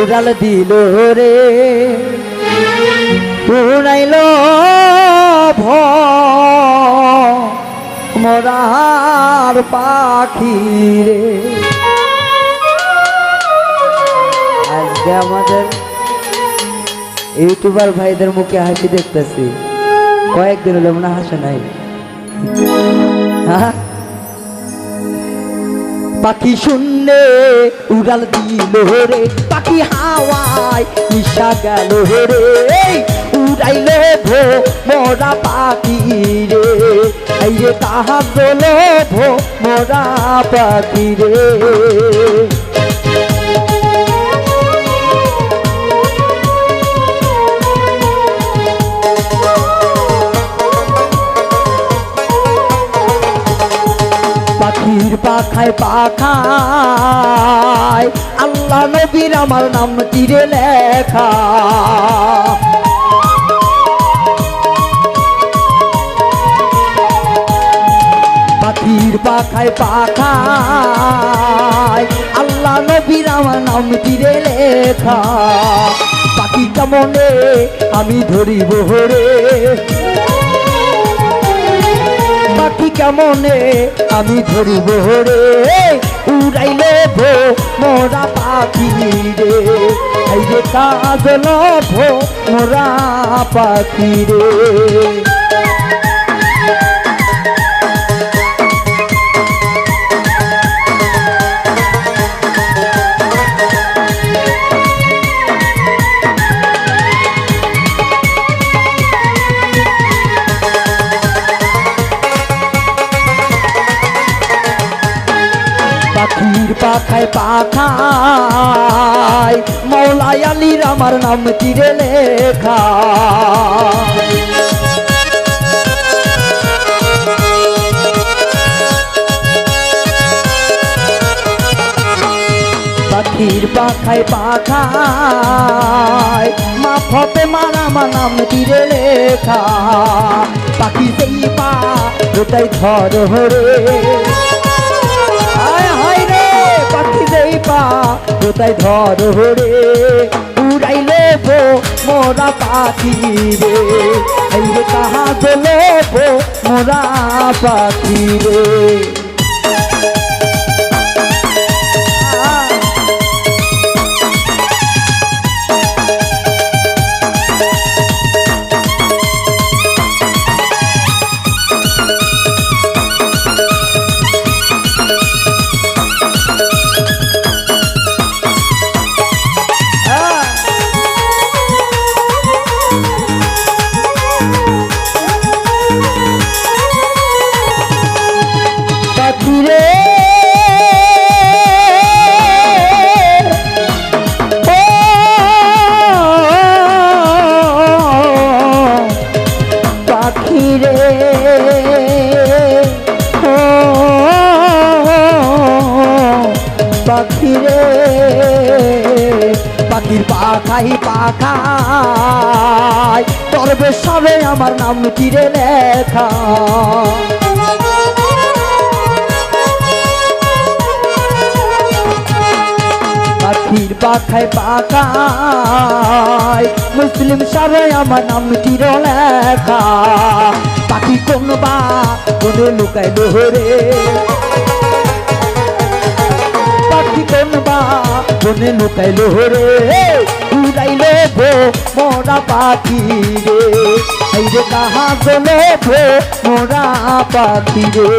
উড়াল দিল রে উড়াইল ভরার পাখি রে। আজকে আমাদের ইউটিউবার ভাইদের মুখে হাসি দেখতেছি, কয়েকদিন হলো মনে হাসে নাই। পাখি শূন্যে উড়াল দিল রে পাখি হাওয়ায় নিশা গেল রে উড়াইল মোরা পাখি রে আইরে তাহা গেল মোরা পাখি রে। পাখির পাখায় পাখায় আল্লাহ নবীর আমার নাম তীরে লেখা। পাখির পাখায় পাখায় আল্লাহ নবীর আমার নাম তীরে লেখা। পাখি কেমনে আমি ধরিব রে পাখি কেমনে আমি ধরিব রে উড়াইলে মোরা পাখি রে আইরে কাজল মোরা পাখি রে। পাখির পাখায় পাখায় মৌলাই আলীর আমার নাম তীরে লেখা। পাখির পাখায় পাখায় মা ফতে মারা আমার নাম তীরে লেখা। পাখি সেই পা ওটাই ধর রে পাখি যেই পা কোথায় ধর রে উড়াইলে মোরা পাখি রে আইরে কাহা গেলে মোরা পাখি রে। পাখিরে পাখির পাখাই পাখাই তরবে সবে আমার নাম তীরে লেখা। পাখির পাখায় পাখায় মুসলিম সবে আমার নাম তীরে লেখা। পাখি কোন বা কোনে লুকাইল রে পাখি কোন বা কোনে লুকাইল রে উড়াইল মোরা পাখি রে আইরে কাহা গেলে মোরা পাখি রে।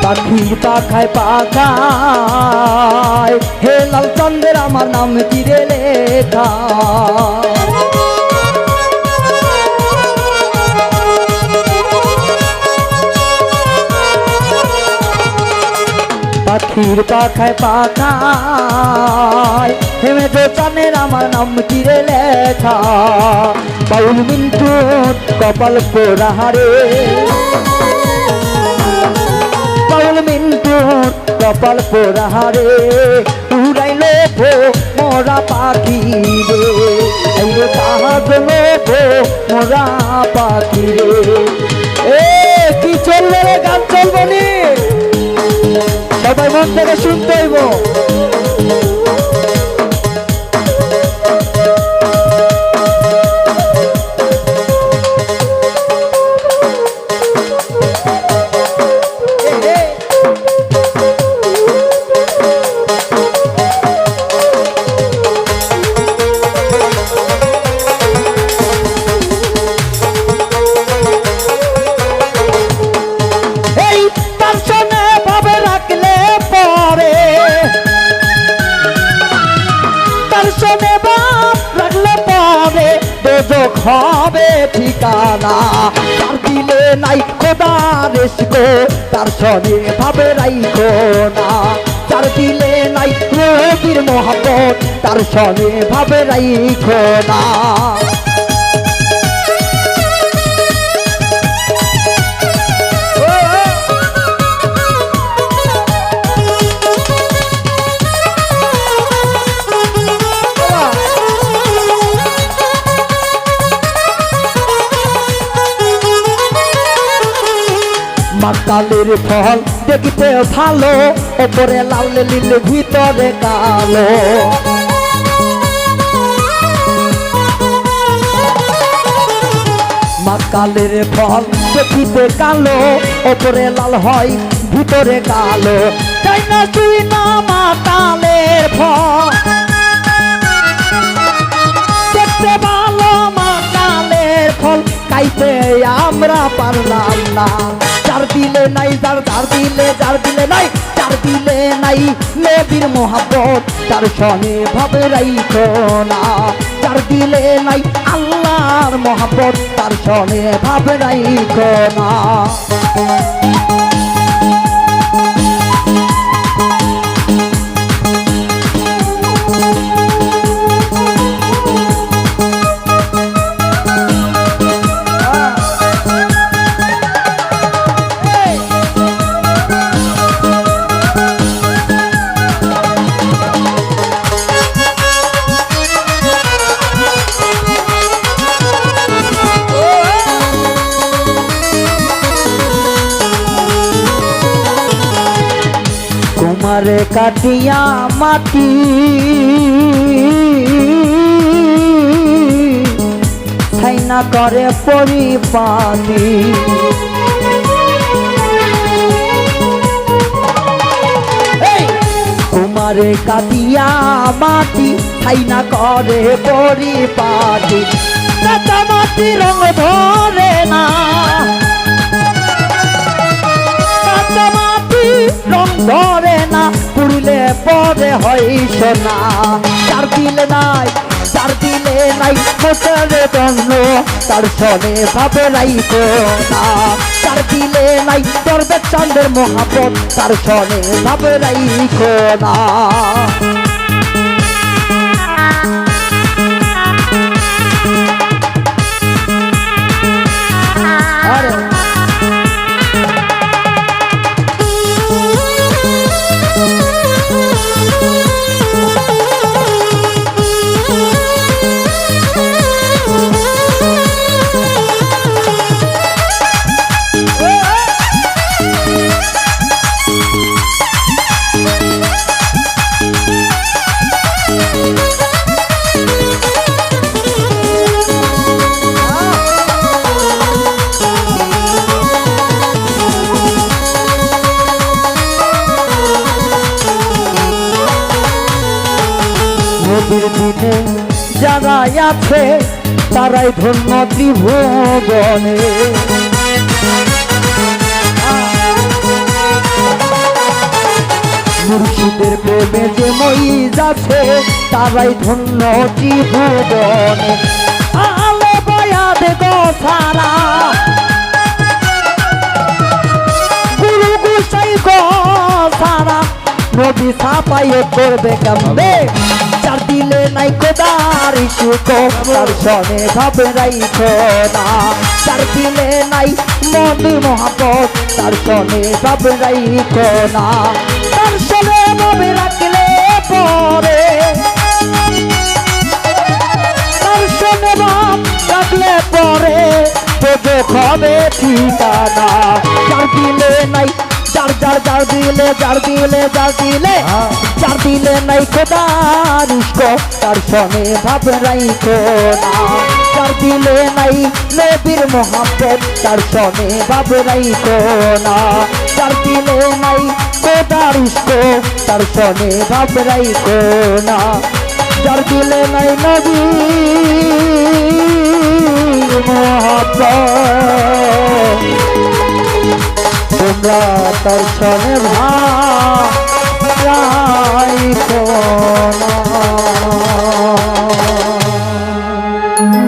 পাখির পাখায় পাখায় হে লাল চন্দ্রের আমার নাম তীরে লেখা। পাখির পাখায় পাখায় হেমে তো চানের আমার নাম চিরে লেখা বাউল মিন্টুর কপাল পোড়াহারে বাউল মিন্টুর কপাল পোড়াহারে উড়াইল মোরা পাখি রে এই কাহাজ লোভো মোরা পাখি রে এ কি চলবে রে গান চলবো নি সবাই মন থেকে শুনতে হইব হবে ঠিকানা তার দিলে নাই খোদার ইশকো তার সনে ভাবে রাইখো না তার দিলে নাই নবীর মোহাম্মত তার সনে ভাবে রাইখো না মাকালের ফল দেখিতে ভালো ওপরে লাল নীল ভিতরে কালো মাকালের ফল দেখিতে কালো ওপরে লাল হয় ভিতরে কালো তাই না তুই না মাকালের ফল দেখতে ভালো মাকালের ফল খাইতে আমরা পারলাম না যার দিলে নাই যার দিলে নাই যার দিলে নাই নবীর মোহাম্মত তার সনে ভাবে রাইখো না যার দিলে নাই আল্লাহর মোহাম্মত তার সনে ভাবে রাইখো না তোমারে কাটিয়া মাটি ছাইনা করে পরিপাটি তোমারে কাটিয়া মাটি ছাইনা করে পরিপাটি কাঁচা মাটি রং ধরে না রং ধরে না পুড়িলে পরে হয় সোনা যার দিলে নাই মোটরে দন্য তার সনে ভাবে রাইখো না যার দিলে নাই দরবে চন্দ্রের মোহাম্মত তার সনে ভাবে রাইখো না দিনে যারা আছে তারাই ধন্য ত্রিভুবনে মুর্শিদের প্রেমে যে মই যাচ্ছে তারাই ধন্য ত্রিভুবনে আলো বয়াদ গো সারা গুরু গুসাই গো সারা ছবি ছাপাইয়ে করবে কেমনে যার দিলে নাই খোদার সুখ তার সনে ভাবে রাইখো না যার দিলে নাই মনে মহাপত তার সনে ভাবে রাইখো না তার সনে ভাবে রাখলে পরে তার সনে ভাব রাখলে পরে তোজো হবে ঠিকানা যার দিলে নাই যার যার যার দিলে যার দিলে যার দিলে যার দিলে নাই খোদার ইশক তার সনে ভাব রাইখো না যার দিলে নাই নবীর মোহাম্মদ তার সনে ভাব রাইখো না যার দিলে নাই খোদার ইশক তার সনে ভাব রাইখো না যার দিলে নাই নবীর মোহাম্মদ তোমরা তার সনে ভাই